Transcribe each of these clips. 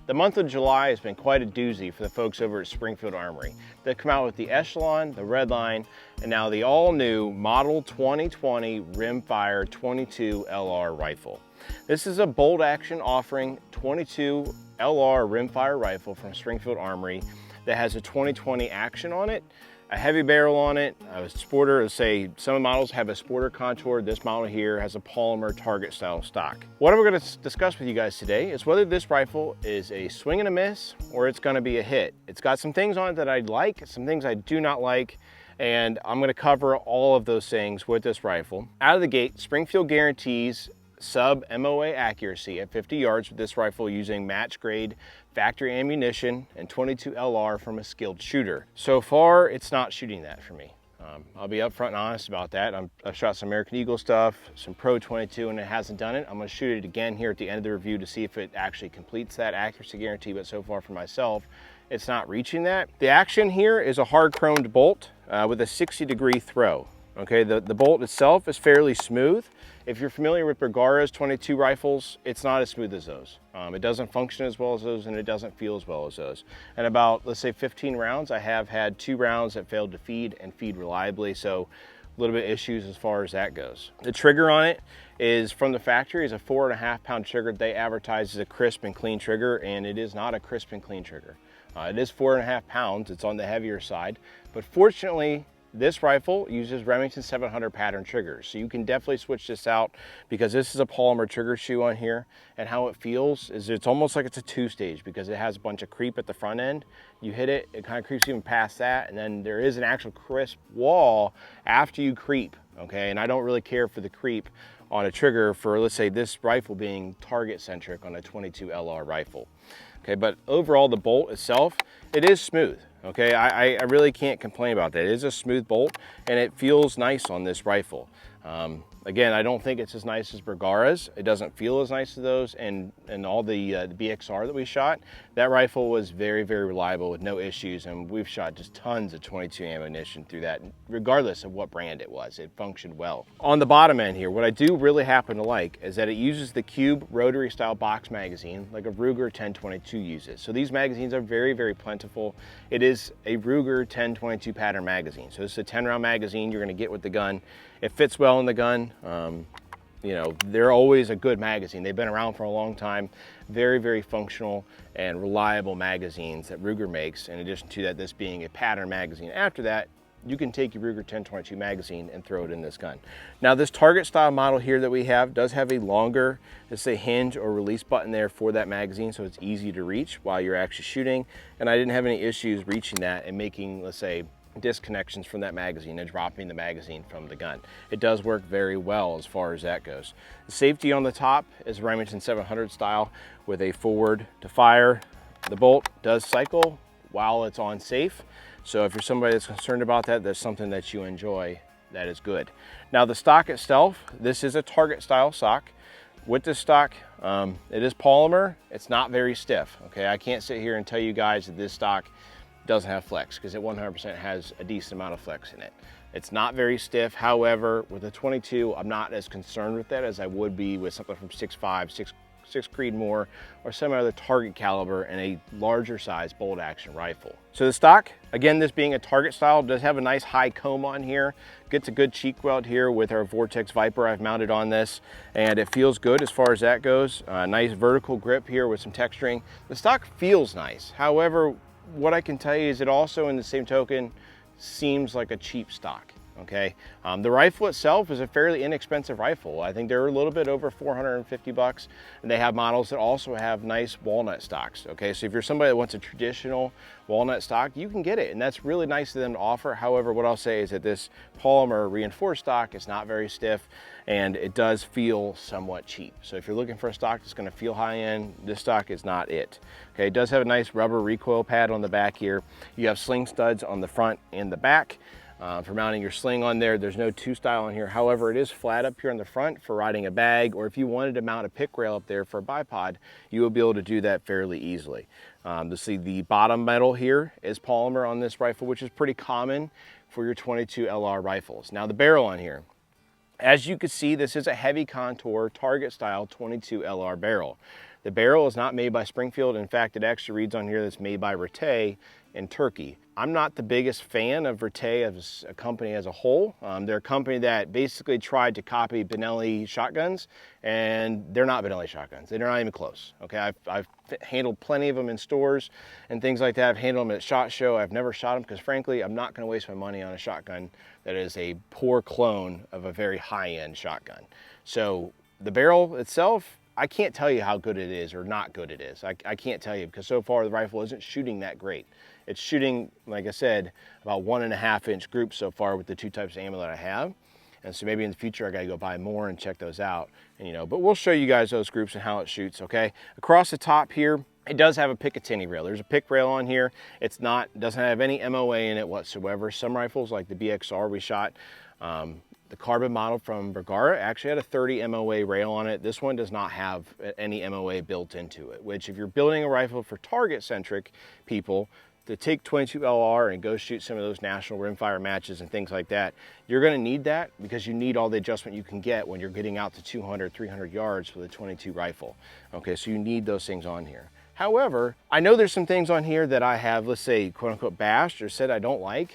The month of July has been quite a doozy for the folks over at Springfield Armory. They've come out with the Echelon, the Redline, and now the all-new Model 2020 Rimfire 22 LR rifle. This is a bolt-action offering 22 LR Rimfire rifle from Springfield Armory that has a 2020 action on it, a heavy barrel on it, a sporter. Say some models have a sporter contour. This model here has a polymer target style stock. What we're going to discuss with you guys today is whether this rifle is a swing and a miss or it's going to be a hit. It's got some things on it that I like, some things I do not like, and I'm going to cover all of those things with this rifle. Out of the gate, Springfield guarantees Sub Moa Accuracy at 50 yards with this rifle using match grade factory ammunition and 22 LR from a skilled shooter. So far, it's not shooting that for me. I'll be upfront and honest about that. I've shot some American Eagle stuff, some Pro 22, and it hasn't done it. I'm going to shoot it again here at the end of the review to see if it actually completes that accuracy guarantee, but so far for myself, it's not reaching that. The action here is a hard chromed bolt with a 60-degree throw. Okay, the bolt itself is fairly smooth. If you're familiar with Bergara's 22 rifles, it's not as smooth as those. It doesn't function as well as those, and it doesn't feel as well as those. And about, let's say 15 rounds, I have had 2 rounds that failed to feed and feed reliably, so a little bit issues as far as that goes. The trigger on it is from the factory, is a 4.5 pound trigger. They advertise as a crisp and clean trigger, and it is not a crisp and clean trigger. It is 4.5 pounds, it's on the heavier side, but fortunately, this rifle uses Remington 700 pattern triggers, so you can definitely switch this out because this is a polymer trigger shoe on here, and how it feels is it's almost like it's a 2-stage because it has a bunch of creep at the front end. You hit it, it kind of creeps even past that, and then there is an actual crisp wall after you creep, okay? And I don't really care for the creep on a trigger for, let's say, this rifle being target centric on a 22 LR rifle. Okay, but overall the bolt itself, it is smooth. Okay, I really can't complain about that. It is a smooth bolt and it feels nice on this rifle. Again, I don't think it's as nice as Bergara's. It doesn't feel as nice as those, and all the BXR that we shot, that rifle was very, very reliable with no issues, and we've shot just tons of 22 ammunition through that, regardless of what brand it was. It functioned well. On the bottom end here, what I do really happen to like is that it uses the cube rotary style box magazine like a Ruger 1022 uses. So these magazines are very, very plentiful. It is a Ruger 1022 pattern magazine. So this is a 10-round magazine you're gonna get with the gun. It fits well in the gun. You know, they're always a good magazine. They've been around for a long time. Very, very functional and reliable magazines that Ruger makes. In addition to that, this being a pattern magazine. After that, you can take your Ruger 1022 magazine and throw it in this gun. Now, this target style model here that we have does have a longer, let's say, hinge or release button there for that magazine, so it's easy to reach while you're actually shooting. And I didn't have any issues reaching that and making, let's say, disconnections from that magazine and dropping the magazine from the gun. It does work very well as far as that goes. The safety on the top is Remington 700 style with a forward to fire. The bolt does cycle while it's on safe. So if you're somebody that's concerned about that, that's something that you enjoy, that is good. Now the stock itself, this is a target style stock. With this stock, it is polymer. It's not very stiff, okay? I can't sit here and tell you guys that this stock doesn't have flex, because it 100% has a decent amount of flex in it. It's not very stiff. However, with a 22, I'm not as concerned with that as I would be with something from 6.5, 6 Creedmoor, or some other target caliber and a larger size bolt action rifle. So the stock, again, this being a target style, does have a nice high comb on here. Gets a good cheek weld here with our Vortex Viper I've mounted on this, and it feels good as far as that goes. Nice vertical grip here with some texturing. The stock feels nice. However, what I can tell you is it also, in the same token, seems like a cheap stock. Okay, the rifle itself is a fairly inexpensive rifle. I think they're a little bit over 450 bucks, and they have models that also have nice walnut stocks. Okay, so if you're somebody that wants a traditional walnut stock, you can get it, and that's really nice of them to offer. However, what I'll say is that this polymer reinforced stock is not very stiff, and it does feel somewhat cheap. So if you're looking for a stock that's going to feel high end, this stock is not it. Okay, it does have a nice rubber recoil pad on the back here. You have sling studs on the front and the back. For mounting your sling on there. There's no 2-style on here. However, it is flat up here in the front for riding a bag, or if you wanted to mount a pick rail up there for a bipod, you will be able to do that fairly easily. See, the bottom metal here is polymer on this rifle, which is pretty common for your 22 LR rifles. Now the barrel on here, as you can see, this is a heavy contour target style 22 LR barrel. The barrel is not made by Springfield. In fact, it actually reads on here that it's made by Retay in Turkey. I'm not the biggest fan of Retay as a company as a whole. They're a company that basically tried to copy Benelli shotguns, and they're not Benelli shotguns. They're not even close. Okay, I've handled plenty of them in stores and things like that. I've handled them at SHOT Show. I've never shot them because frankly, I'm not going to waste my money on a shotgun that is a poor clone of a very high-end shotgun. So the barrel itself, I can't tell you how good it is or not good it is. I can't tell you because so far the rifle isn't shooting that great. It's shooting, like I said, about 1.5 inch groups so far with the 2 types of ammo that I have. And so maybe in the future I gotta go buy more and check those out. And you know, but we'll show you guys those groups and how it shoots, okay? Across the top here, it does have a Picatinny rail. There's a pick rail on here. It's not, doesn't have any MOA in it whatsoever. Some rifles like the BXR we shot, the carbon model from Bergara actually had a 30 MOA rail on it. This one does not have any MOA built into it, which if you're building a rifle for target-centric people, to take 22 LR and go shoot some of those national rimfire matches and things like that, you're gonna need that because you need all the adjustment you can get when you're getting out to 200, 300 yards with a 22 rifle. Okay, so you need those things on here. However, I know there's some things on here that I have, let's say, quote unquote, bashed or said I don't like.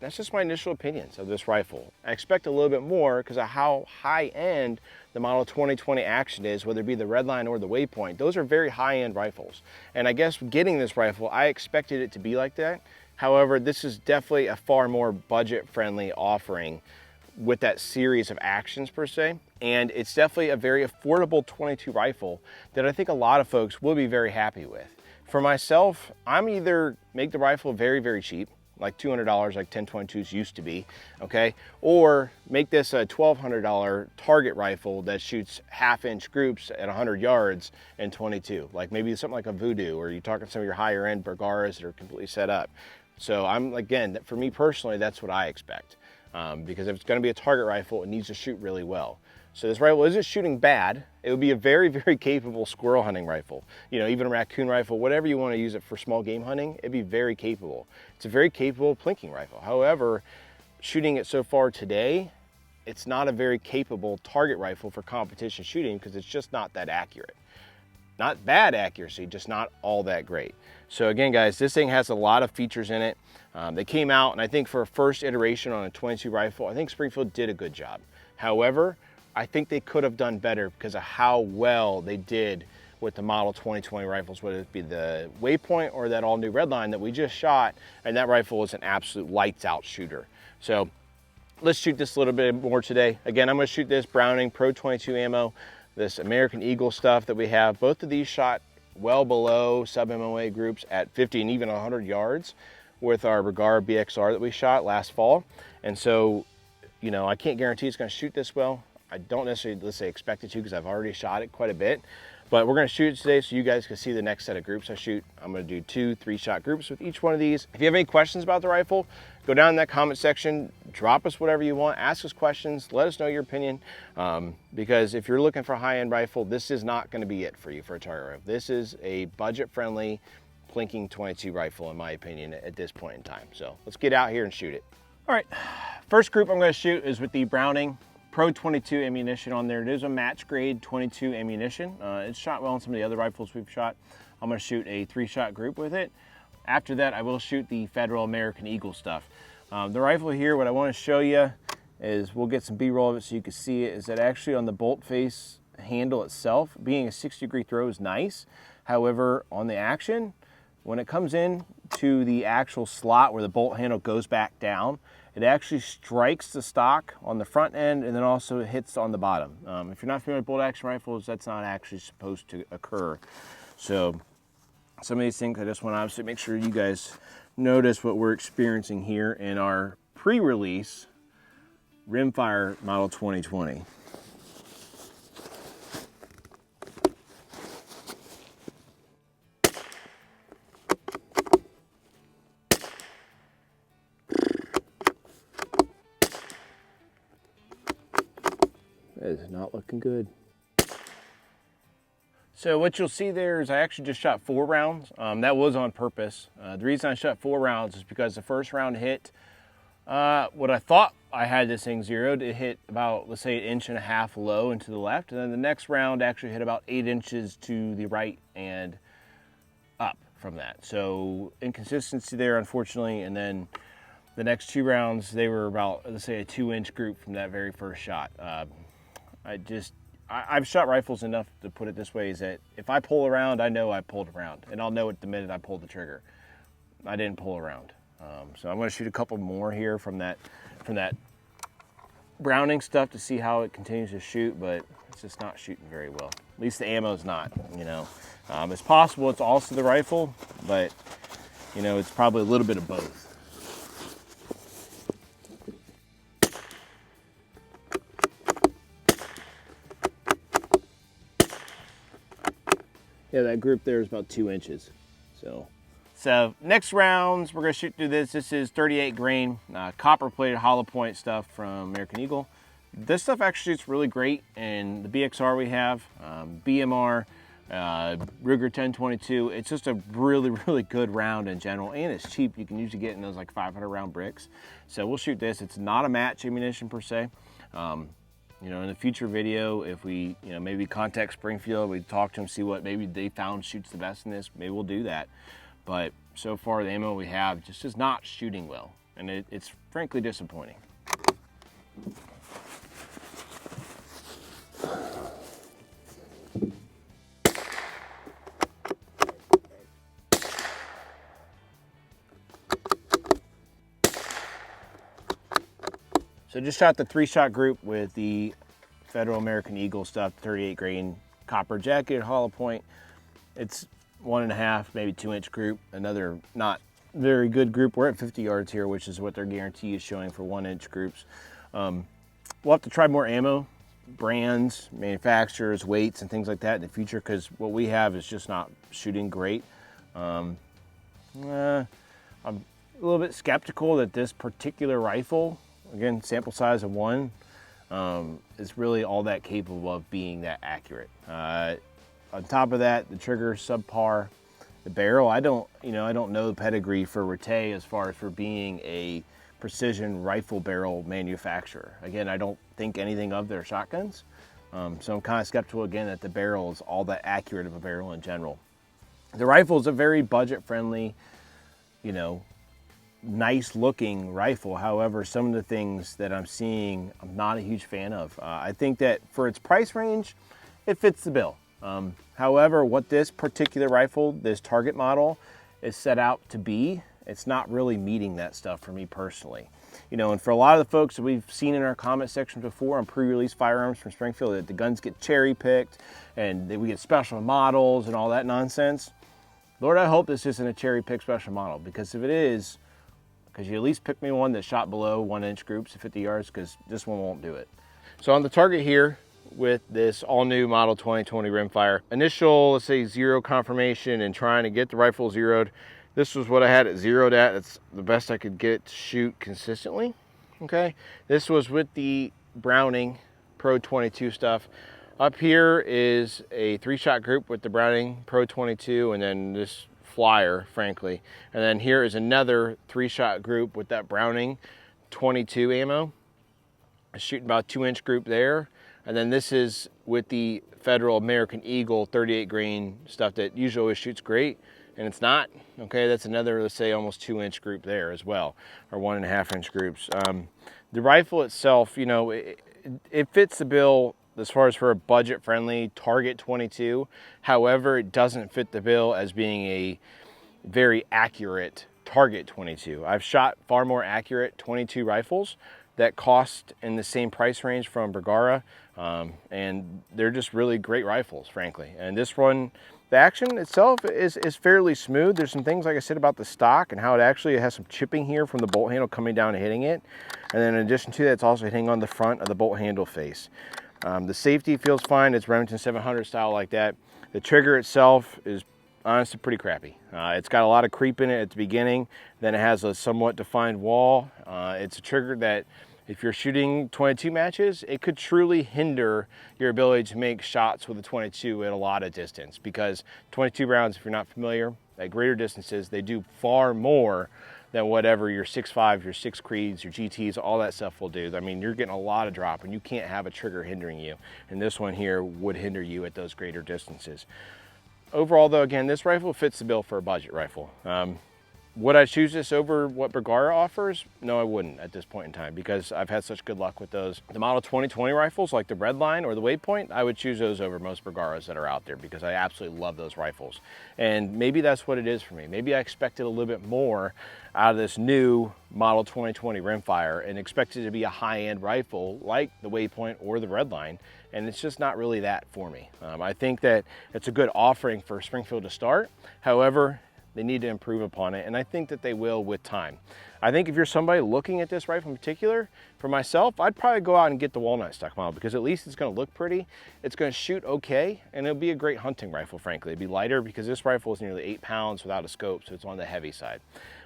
That's just my initial opinions of this rifle. I expect a little bit more because of how high-end the Model 2020 Action is, whether it be the Redline or the Waypoint. Those are very high-end rifles. And I guess getting this rifle, I expected it to be like that. However, this is definitely a far more budget-friendly offering with that series of actions per se. And it's definitely a very affordable 22 rifle that I think a lot of folks will be very happy with. For myself, I'm either make the rifle very, very cheap, like $200 like 1022s used to be, okay? Or make this a $1,200 target rifle that shoots 1/2 inch groups at 100 yards in 22. Like maybe something like a Voodoo, or you're talking some of your higher end Bergaras that are completely set up. So I'm, again, for me personally, that's what I expect. Because if it's gonna be a target rifle, it needs to shoot really well. So this rifle isn't shooting bad. It would be a very, very capable squirrel hunting rifle. You know, even a raccoon rifle, whatever you want to use it for small game hunting, it'd be very capable. It's a very capable plinking rifle. However, shooting it so far today, it's not a very capable target rifle for competition shooting because it's just not that accurate. Not bad accuracy, just not all that great. So again, guys, this thing has a lot of features in it. They came out, and I think for a first iteration on a 22 rifle, I think Springfield did a good job. However, I think they could have done better because of how well they did with the Model 2020 rifles, whether it be the Waypoint or that all new Redline that we just shot, and that rifle is an absolute lights out shooter. So let's shoot this a little bit more today. Again, I'm gonna shoot this Browning Pro 22 ammo, this American Eagle stuff that we have. Both of these shot well below sub MOA groups at 50 and even 100 yards with our Bergara BXR that we shot last fall. And so, you know, I can't guarantee it's gonna shoot this well. I don't necessarily, let's say, expect it to because I've already shot it quite a bit. But we're gonna shoot it today so you guys can see the next set of groups I shoot. I'm gonna do 2 3-shot groups with each one of these. If you have any questions about the rifle, go down in that comment section, drop us whatever you want, ask us questions, let us know your opinion. Because if you're looking for a high-end rifle, this is not gonna be it for you for a target rifle. This is a budget-friendly, plinking 22 rifle, in my opinion, at this point in time. So let's get out here and shoot it. All right, first group I'm gonna shoot is with the Browning Pro 22 ammunition on there. It is a match grade 22 ammunition. It's shot well on some of the other rifles we've shot. I'm gonna shoot a 3-shot group with it. After that, I will shoot the Federal American Eagle stuff. The rifle here, what I wanna show you is, we'll get some B-roll of it so you can see it, is that actually on the bolt face handle itself, being a 6-degree throw is nice. However, on the action, when it comes in to the actual slot where the bolt handle goes back down, it actually strikes the stock on the front end and then also hits on the bottom. If you're not familiar with bolt action rifles, that's not actually supposed to occur. So some of these things, I just want to obviously make sure you guys notice what we're experiencing here in our pre-release Rimfire Model 2020. That is not looking good. So what you'll see there is I actually just shot 4 rounds. That was on purpose. The reason I shot 4 rounds is because the first round hit What I thought I had this thing zeroed, it hit about, let's say, 1.5 inches low and to the left, and then the next round actually hit about 8 inches to the right and up from that. So inconsistency there, unfortunately, and then the next 2 rounds, they were about, let's say, a 2-inch group from that very first shot. I've shot rifles enough to put it this way, is that if I pull around, I know I pulled around, and I'll know it the minute I pull the trigger. I didn't pull around. So I'm going to shoot a couple more here from that Browning stuff to see how it continues to shoot, but it's just not shooting very well. At least the ammo's not, you know. It's possible it's also the rifle, but, you know, it's probably a little bit of both. Yeah, that group there is about 2 inches. So next rounds, we're gonna shoot through this. This is 38 grain, copper plated hollow point stuff from American Eagle. This stuff actually shoots really great in the BXR we have, BMR, Ruger 1022. It's just a really, really good round in general, and it's cheap. You can usually get in those like 500 round bricks. So we'll shoot this. It's not a match ammunition per se. You know, in the future video, if we, you know, maybe contact Springfield, we talk to them, see what maybe they found shoots the best in this, maybe we'll do that. But so far, the ammo we have just is not shooting well, and it's frankly disappointing. So just shot the 3-shot group with the Federal American Eagle stuff, 38 grain copper jacket, hollow point. It's 1.5, maybe 2-inch group. Another not very good group. We're at 50 yards here, which is what their guarantee is showing for 1-inch groups. We'll have to try more ammo, brands, manufacturers, weights, and things like that in the future, because what we have is just not shooting great. I'm a little bit skeptical that this particular rifle, again, sample size of 1, is really all that capable of being that accurate. On top of that, the trigger subpar, the barrel. I don't know the pedigree for Retay as far as for being a precision rifle barrel manufacturer. Again, I don't think anything of their shotguns, so I'm kind of skeptical again that the barrel is all that accurate of a barrel in general. The rifle is a very budget-friendly, you know, nice looking rifle. However, some of the things that I'm seeing, I'm not a huge fan of. I think that for its price range, it fits the bill. However, what this particular rifle, this target model, is set out to be, it's not really meeting that stuff for me personally. You know, and for a lot of the folks that we've seen in our comment section before on pre-release firearms from Springfield, that the guns get cherry picked and that we get special models and all that nonsense. Lord, I hope this isn't a cherry pick special model, because if it is, because you at least pick me one that shot below 1-inch groups at 50 yards, because this one won't do it. So on the target here with this all new Model 2020 Rimfire, initial, let's say, 0 confirmation and trying to get the rifle zeroed, this was what I had it zeroed at. It's the best I could get to shoot consistently, okay? This was with the Browning Pro 22 stuff. Up here is a 3-shot group with the Browning Pro 22, and then this flyer, frankly. And then here is another 3-shot group with that Browning 22 ammo. I'm shooting about 2-inch group there. And then this is with the Federal American Eagle 38 grain stuff that usually always shoots great, and it's not. Okay, that's another, let's say, almost 2-inch group there as well, or 1.5-inch groups. The rifle itself, you know, it fits the bill as far as for a budget-friendly Target 22. However, it doesn't fit the bill as being a very accurate Target 22. I've shot far more accurate 22 rifles that cost in the same price range from Bergara, and they're just really great rifles, frankly. And this one, the action itself is fairly smooth. There's some things, like I said, about the stock and how it actually has some chipping here from the bolt handle coming down and hitting it. And then in addition to that, it's also hitting on the front of the bolt handle face. The safety feels fine. It's Remington 700 style like that. The trigger itself is honestly pretty crappy. It's got a lot of creep in it at the beginning. Then it has a somewhat defined wall. It's a trigger that, if you're shooting 22 matches, it could truly hinder your ability to make shots with a 22 at a lot of distance, because 22 rounds, if you're not familiar, at greater distances, they do far more than whatever your 6.5, your 6 Creeds, your GTs, all that stuff will do. I mean, you're getting a lot of drop and you can't have a trigger hindering you. And this one here would hinder you at those greater distances. Overall though, again, this rifle fits the bill for a budget rifle. Would I choose this over what Bergara offers? No, I wouldn't at this point in time, because I've had such good luck with those. The Model 2020 rifles, like the Redline or the Waypoint, I would choose those over most Bergaras that are out there, because I absolutely love those rifles. And maybe that's what it is for me. Maybe I expected a little bit more out of this new Model 2020 Rimfire and expected it to be a high-end rifle like the Waypoint or the Redline, and it's just not really that for me. I think that it's a good offering for Springfield to start. However, they need to improve upon it, and I think that they will with time. I think if you're somebody looking at this rifle in particular, for myself, I'd probably go out and get the Walnut stock model, because at least it's gonna look pretty, it's gonna shoot okay, and it'll be a great hunting rifle, frankly. It'd be lighter because this rifle is nearly 8 pounds without a scope, so it's on the heavy side.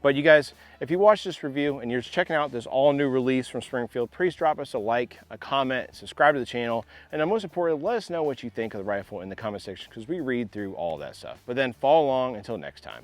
But you guys, if you watch this review and you're checking out this all new release from Springfield, please drop us a like, a comment, subscribe to the channel, and then most importantly, let us know what you think of the rifle in the comment section, because we read through all that stuff. But then follow along until next time.